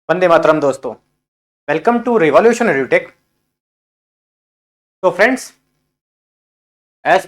वंदे मातरम दोस्तों, welcome to revolution एड्यूटेक। तो friends, as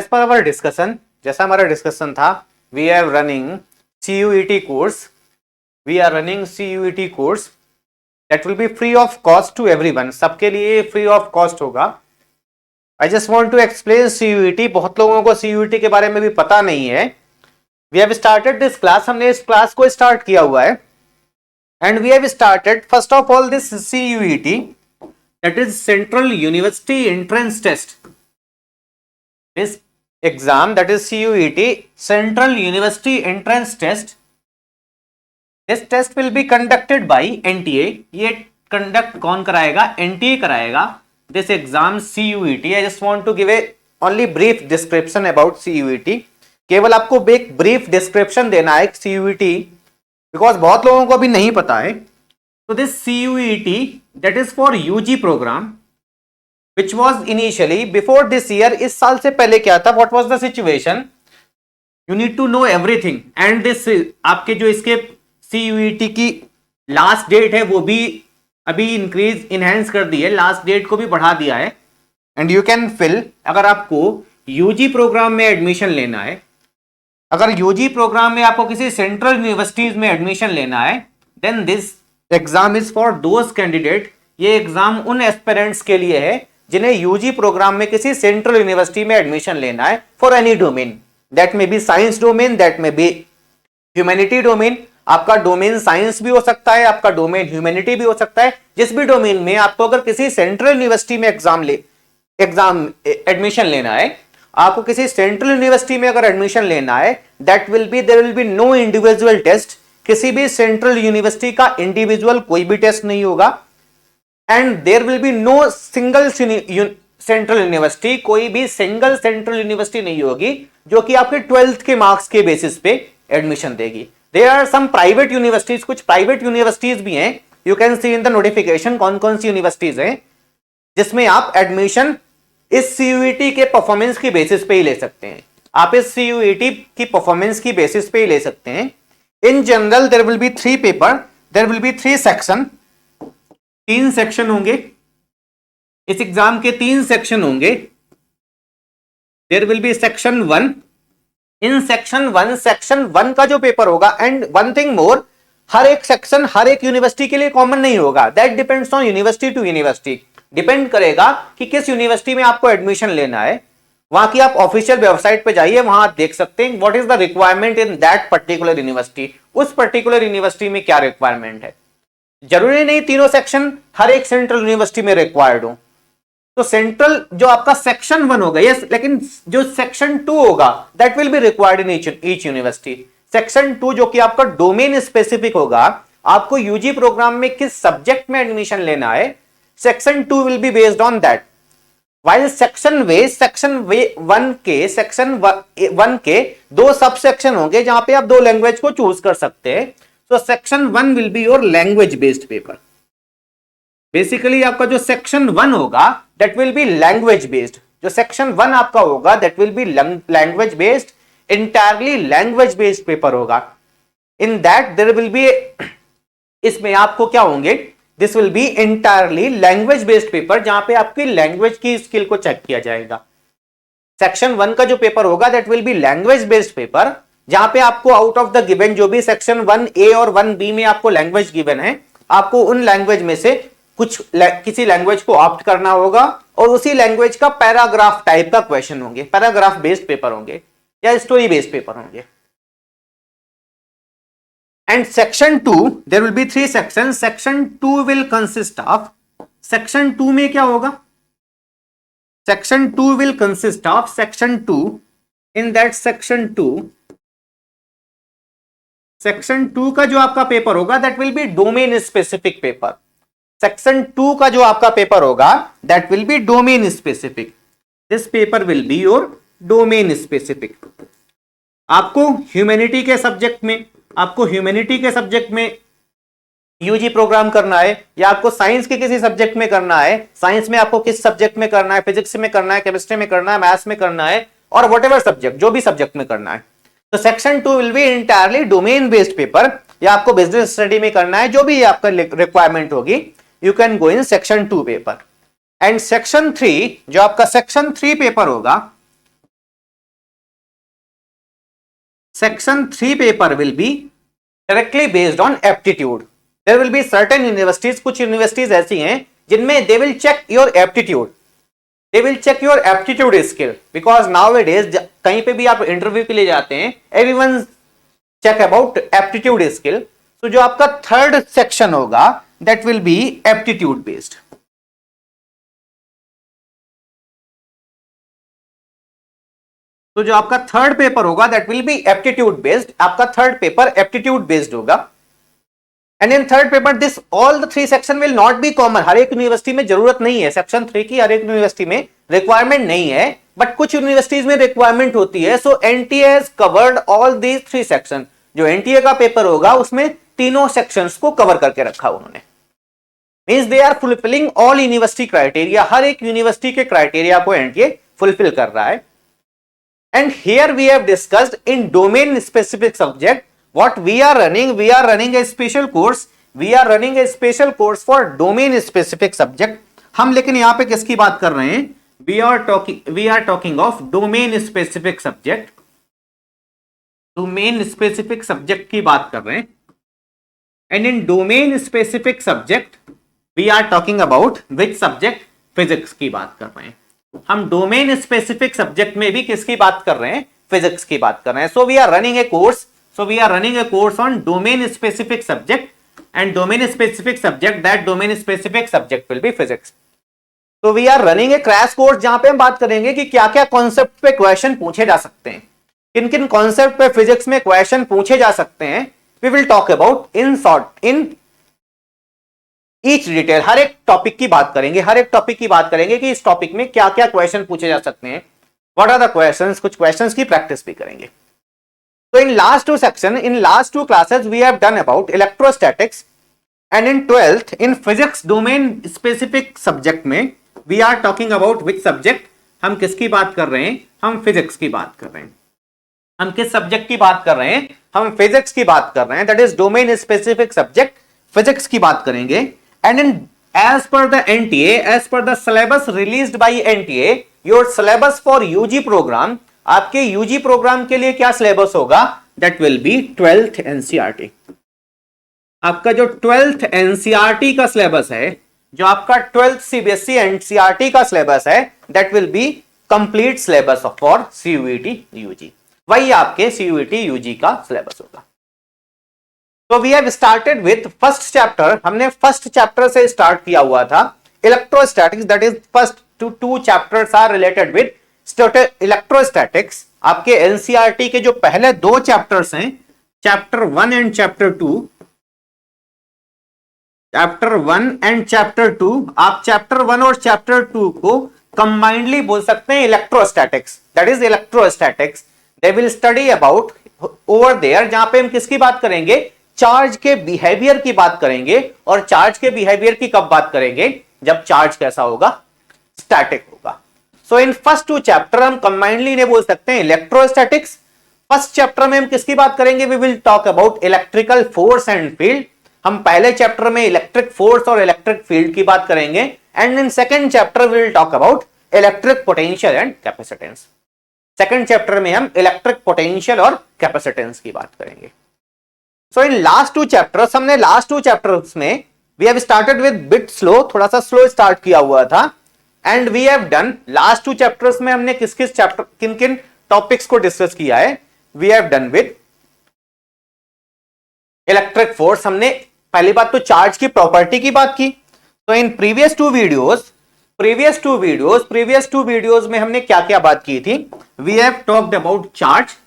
per अवर discussion, जैसा हमारा डिस्कशन था, we are running CUET course that will be free of cost to everyone. सबके लिए फ्री ऑफ कॉस्ट होगा। I just want to explain CUET। बहुत लोगों को CUET के बारे में भी पता नहीं है। We have started this class, हमने इस क्लास को स्टार्ट किया हुआ है। And we have started first of all this CUET, that is Central University Entrance Test. This exam, that is CUET, Central University Entrance Test. This test will be conducted by NTA. ये conduct कौन कराएगा? NTA कराएगा। This exam CUET. I just want to give a only brief description about CUET. केवल आपको एक brief description देना है CUET, because बहुत लोगों को अभी नहीं पता है। तो this CUET that is for UG program which was initially before this year. इस साल से पहले क्या था? What was the situation? You need to know everything. And this आपके जो इसके CUET की लास्ट डेट है वो भी अभी इनहेंस कर दी है, लास्ट डेट को भी बढ़ा दिया है। एंड यू कैन फिल, अगर आपको UG प्रोग्राम में एडमिशन लेना है, अगर UG प्रोग्राम में आपको किसी सेंट्रल यूनिवर्सिटीज में एडमिशन लेना है, then this exam is for those candidate. ये एग्जाम उन एस्पिरेंट्स के लिए है जिन्हें UG प्रोग्राम में किसी सेंट्रल यूनिवर्सिटी में एडमिशन लेना है फॉर एनी डोमेन। दैट में बी साइंस डोमेन, दैट में बी ह्यूमैनिटी डोमेन। आपका डोमेन साइंस भी हो सकता है, आपका डोमेन ह्यूमैनिटी भी हो सकता है। जिस भी डोमेन में आपको अगर किसी सेंट्रल यूनिवर्सिटी में एग्जाम एडमिशन लेना है, आपको किसी सेंट्रल यूनिवर्सिटी में अगर एडमिशन लेना है, there will be no individual test. किसी भी सेंट्रल यूनिवर्सिटी का इंडिविजुअल कोई भी टेस्ट नहीं होगा। And there will be no single central university, कोई भी सिंगल सेंट्रल यूनिवर्सिटी नहीं होगी जो कि आपके 12th के मार्क्स के बेसिस पे एडमिशन देगी। There are some private universities, कुछ प्राइवेट यूनिवर्सिटीज भी हैं। You can see in the notification कौन कौन सी यूनिवर्सिटीज हैं जिसमें आप एडमिशन इस CUET के परफॉर्मेंस की बेसिस पे ही ले सकते हैं। आप इस CUET की परफॉर्मेंस की बेसिस पे ही ले सकते हैं। In general there will be 3 paper, there will be 3 section. 3 section होंगे इस एग्जाम के, 3 सेक्शन होंगे। There will be section 1। In section 1 का जो पेपर होगा, एंड वन थिंग मोर, हर एक सेक्शन हर एक यूनिवर्सिटी के लिए कॉमन नहीं होगा। That depends on university to university. Depend करेगा कि किस यूनिवर्सिटी में आपको एडमिशन लेना है। वहां की आप ऑफिशियल वेबसाइट पे जाइए, वहां आप देख सकते हैं what is the requirement in that particular university. उस पर्टिकुलर यूनिवर्सिटी में क्या रिक्वायरमेंट है। जरूरी नहीं तीनों सेक्शन हर एक सेंट्रल यूनिवर्सिटी में रिक्वायर्ड हो। तो सेंट्रल जो आपका सेक्शन 1 होगा, यस, लेकिन जो सेक्शन 2 होगा that will be required in each university. Section 2 जो कि आपका डोमेन स्पेसिफिक होगा, आपको UG प्रोग्राम में किस सब्जेक्ट में एडमिशन लेना है, section 2 will be based on that. While section 1 के 2 सब सेक्शन होंगे जहां पे आप 2 लैंग्वेज को चूज कर सकते हैं। तो section 1 will be your language based paper. Basically आपका जो सेक्शन 1 होगा that will be language based. जो सेक्शन 1 आपका होगा that will be language based, entirely language based paper होगा। In that there will be, इसमें आपको क्या होंगे, this will be entirely language based paper, जहां पे आपकी लैंग्वेज की स्किल को चेक किया जाएगा। सेक्शन 1 का जो पेपर होगा that will B language based paper, जहां पे आपको आउट ऑफ द गिवन जो भी सेक्शन 1A और 1B में आपको लैंग्वेज गिवन है, आपको उन लैंग्वेज में से किसी लैंग्वेज को ऑप्ट करना होगा और उसी लैंग्वेज का पैराग्राफ टाइप का क्वेश्चन होंगे, पैराग्राफ बेस्ड पेपर होंगे या स्टोरी बेस्ड पेपर होंगे। And section 2, there will be 3 sections. Section 2 will consist of, section 2 में क्या होगा? Section 2 will consist of, section 2, in that section 2 का जो आपका पेपर होगा that will be domain specific paper. Section 2 का जो आपका पेपर होगा that will be domain specific. This paper will be your domain specific. आपको ह्यूमैनिटी के सब्जेक्ट में UG प्रोग्राम करना है, या आपको साइंस के किसी सब्जेक्ट में करना है, साइंस में आपको किस सब्जेक्ट में करना है, फिजिक्स में करना है, केमिस्ट्री में करना है, मैथ्स में करना है, और व्हाटएवर सब्जेक्ट, जो भी सब्जेक्ट में करना है। तो section 2 will be entirely domain based paper, या आपको बिजनेस स्टडी में करना है, जो भी आपका रिक्वायरमेंट होगी, you can go in section 2 paper. And section 3, जो आपका सेक्शन 3 पेपर होगा, section 3 paper will be directly based on aptitude. There will be certain universities, कुछ यूनिवर्सिटीज ऐसी हैं जिनमें they will check your aptitude, they will check your aptitude skill, because nowadays कहीं पे भी आप इंटरव्यू के लिए जाते हैं, everyone check about aptitude skill. तो जो आपका थर्ड सेक्शन होगा that will be aptitude based. तो जो आपका थर्ड पेपर होगा that will be aptitude based, आपका थर्ड पेपर एप्टीट्यूड बेस्ड होगा। And in third paper this all the 3 section will not be common. हर एक यूनिवर्सिटी में जरूरत नहीं है सेक्शन 3 की, हर एक यूनिवर्सिटी में रिक्वायरमेंट नहीं है, बट कुछ यूनिवर्सिटीज में रिक्वायरमेंट होती है। So NTA has covered all these 3 section. जो एनटीए का पेपर होगा उसमें तीनों सेक्शंस को कवर करके रखा उन्होंने। Means they are fulfilling all university criteria, हर एक यूनिवर्सिटी के क्राइटेरिया को एनटीए फुलफिल कर रहा है। And here we have discussed in domain specific subject what we are running a special course, we are running a special course for domain specific subject। हम लेकिन यहां पे किसकी बात कर रहे हैं? we are talking of domain specific subject, domain specific subject की बात कर रहे हैं। and in domain specific subject we are talking about which subject? physics की बात कर रहे हैं। हम डोमेन स्पेसिफिक सब्जेक्ट में भी किसकी बात कर रहे हैं? फिजिक्स की बात कर रहे हैं। So we are running a course on domain specific subject and domain specific subject, that domain specific subject will be physics. तो we are running a crash course जहां पे हम बात करेंगे कि क्या क्या कॉन्सेप्ट पे क्वेश्चन पूछे जा सकते हैं, किन किन कॉन्सेप्ट पे फिजिक्स में क्वेश्चन पूछे जा सकते हैं। We will talk about in each detail, हर एक टॉपिक की बात करेंगे, कि इस टॉपिक में क्या क्या क्वेश्चन पूछे जा सकते हैं, व्हाट आर द क्वेश्चंस, कुछ क्वेश्चंस की प्रैक्टिस भी करेंगे। तो in last 2 section, in last 2 classes we have done about electrostatics and in 12th in physics domain specific subject में we are talking about which subject? हम किसकी बात कर रहे हैं? हम फिजिक्स की बात कर रहे हैं। हम किस सब्जेक्ट की बात कर रहे हैं? हम फिजिक्स की बात कर रहे हैं। That is domain specific subject, physics की बात करेंगे। And as per the NTA, as per the syllabus released by NTA, your syllabus for UG program, आपके UG प्रोग्राम के लिए क्या सिलेबस होगा? That will be 12th NCERT। आपका जो 12th NCERT का सिलेबस है, जो आपका 12th CBSE NCERT का सिलेबस है, that will be complete syllabus for CUET UG। वही आपके CUET UG का सिलेबस होगा। तो we have started with first chapter, हमने फर्स्ट चैप्टर से स्टार्ट किया हुआ था electrostatics. That is first 2 chapters are related with electrostatics. आपके एनसीईआरटी के जो पहले 2 चैप्टर्स हैं, chapter 1 and chapter 2, chapter 1 and chapter 2, आप चैप्टर 1 और चैप्टर 2 को कंबाइंडली बोल सकते हैं electrostatics. That is electrostatics. They will study about over there, जहां पे हम किसकी बात करेंगे? चार्ज के बिहेवियर की बात करेंगे। और चार्ज के बिहेवियर की कब बात करेंगे? जब चार्ज कैसा होगा? स्टैटिक होगा। सो इन फर्स्ट 2 चैप्टर हम कंबाइंडली ने बोल सकते हैं इलेक्ट्रोस्टैटिक्स। फर्स्ट चैप्टर में हम किसकी बात करेंगे? We will talk about electrical force and field. हम पहले चैप्टर में इलेक्ट्रिक फोर्स और इलेक्ट्रिक फील्ड की बात करेंगे। And in second chapter we will talk about electric potential and capacitance. Second chapter में हम इलेक्ट्रिक पोटेंशियल और कैपेसिटेंस की बात करेंगे। सो इन लास्ट 2 चैप्टर्स, हमने लास्ट 2 चैप्टर्स में we have started with bit slow, थोड़ा सा स्लो स्टार्ट किया हुआ था। And we have done last 2 chapters में हमने किस किस चैप्टर, किन किन टॉपिक्स को डिस्कस किया है? We have done with electric force. हमने पहली बात तो चार्ज की प्रॉपर्टी की बात की। तो इन प्रीवियस टू वीडियोस में हमने क्या क्या बात की थी? We have talked about charge.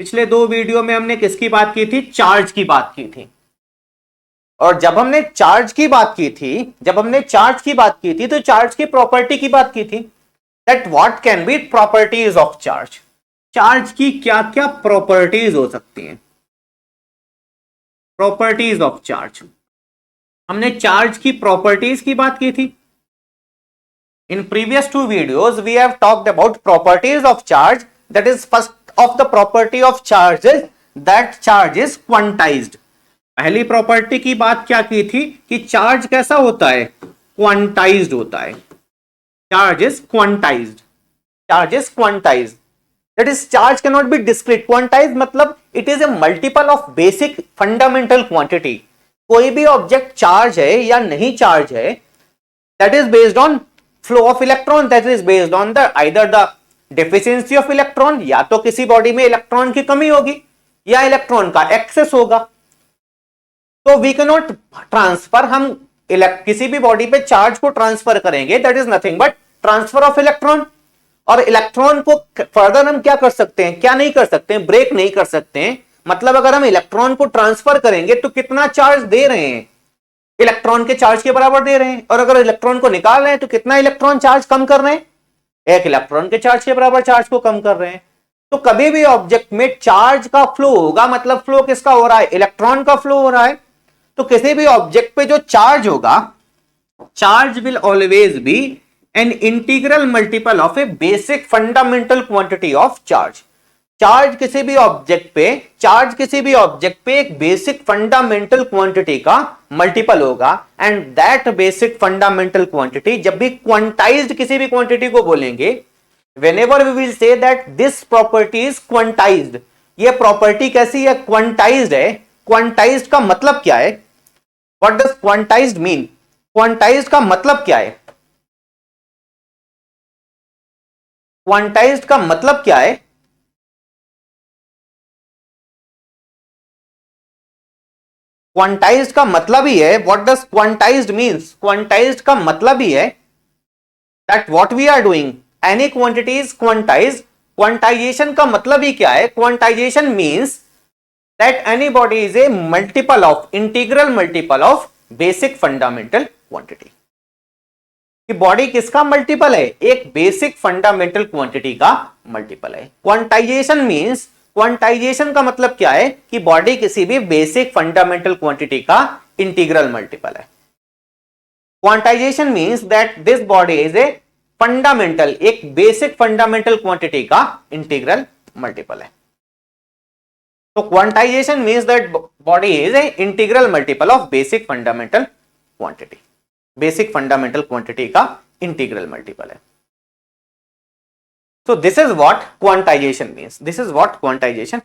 पिछले 2 वीडियो में हमने किसकी बात की थी? चार्ज की बात की थी। और जब हमने चार्ज की बात की थी तो चार्ज की प्रॉपर्टी की बात की थी। That what can be properties of charge. Charge की क्या क्या प्रॉपर्टीज हो सकती हैं? प्रॉपर्टीज ऑफ चार्ज, हमने चार्ज की प्रॉपर्टीज की बात की थी। In previous 2 videos we have talked about properties of charge. That is first of the property of charge is that charge is quantized। पहली प्रॉपर्टी की बात क्या की थी कि चार्ज कैसा होता है, क्वांटाइज्ड होता है, charge is quantised, charge is quantised, that is charge can not be discrete, quantised मतलब it is a multiple of basic fundamental quantity, कोई भी ऑब्जेक्ट चार्ज है या नहीं चार्ज है, that is based on flow of electron, that is based on the either the deficiency of electron, या तो किसी बॉडी में इलेक्ट्रॉन की कमी होगी या इलेक्ट्रॉन का एक्सेस होगा। तो वी कैन नॉट ट्रांसफर, हम किसी भी बॉडी पे चार्ज को ट्रांसफर करेंगे, that is nothing but transfer of electron, और इलेक्ट्रॉन को फर्दर हम क्या कर सकते हैं, क्या नहीं कर सकते हैं, ब्रेक नहीं कर सकते हैं। मतलब अगर हम इलेक्ट्रॉन को ट्रांसफर करेंगे तो कितना चार्ज दे रहे हैं, इलेक्ट्रॉन के चार्ज के बराबर दे रहे हैं, और अगर इलेक्ट्रॉन को निकाल रहे हैं तो कितना इलेक्ट्रॉन चार्ज कम कर रहे हैं, एक इलेक्ट्रॉन के चार्ज के बराबर चार्ज को कम कर रहे हैं। तो कभी भी ऑब्जेक्ट में चार्ज का फ्लो होगा, मतलब फ्लो किसका हो रहा है, इलेक्ट्रॉन का फ्लो हो रहा है। तो किसी भी ऑब्जेक्ट पे जो चार्ज होगा, charge will always be an integral multiple of a basic fundamental quantity of charge. Charge किसी भी ऑब्जेक्ट पे एक बेसिक फंडामेंटल क्वांटिटी का मल्टीपल होगा, and that basic fundamental quantity, जब भी क्वांटाइज्ड किसी भी क्वांटिटी को बोलेंगे, whenever we will say that this property is quantised, ये प्रॉपर्टी कैसी है, क्वांटाइज्ड है। क्वांटाइज्ड का मतलब क्या है, what does quantised mean, quantised का मतलब क्या है, क्वांटाइज्ड का मतलब क्या है, क्वांटाइज्ड का मतलब ही है, what does quantized means, quantized का मतलब ही है that what we are doing, any quantity is quantized. Quantization का मतलब ही क्या है, quantization means that any body is a multiple of, integral multiple of basic fundamental quantity. कि बॉडी किसका मल्टीपल है, एक बेसिक फंडामेंटल क्वांटिटी का मल्टीपल है। क्वांटाइजेशन मींस, क्वांटाइजेशन का मतलब क्या है कि बॉडी किसी भी बेसिक फंडामेंटल क्वांटिटी का इंटीग्रल मल्टीपल है। Quantization means that this body is a fundamental, एक बेसिक फंडामेंटल क्वांटिटी का इंटीग्रल मल्टीपल है। तो quantization means that body is A integral multiple of basic fundamental quantity, basic fundamental quantity का integral multiple है। So this is what quantization means. This is what quantization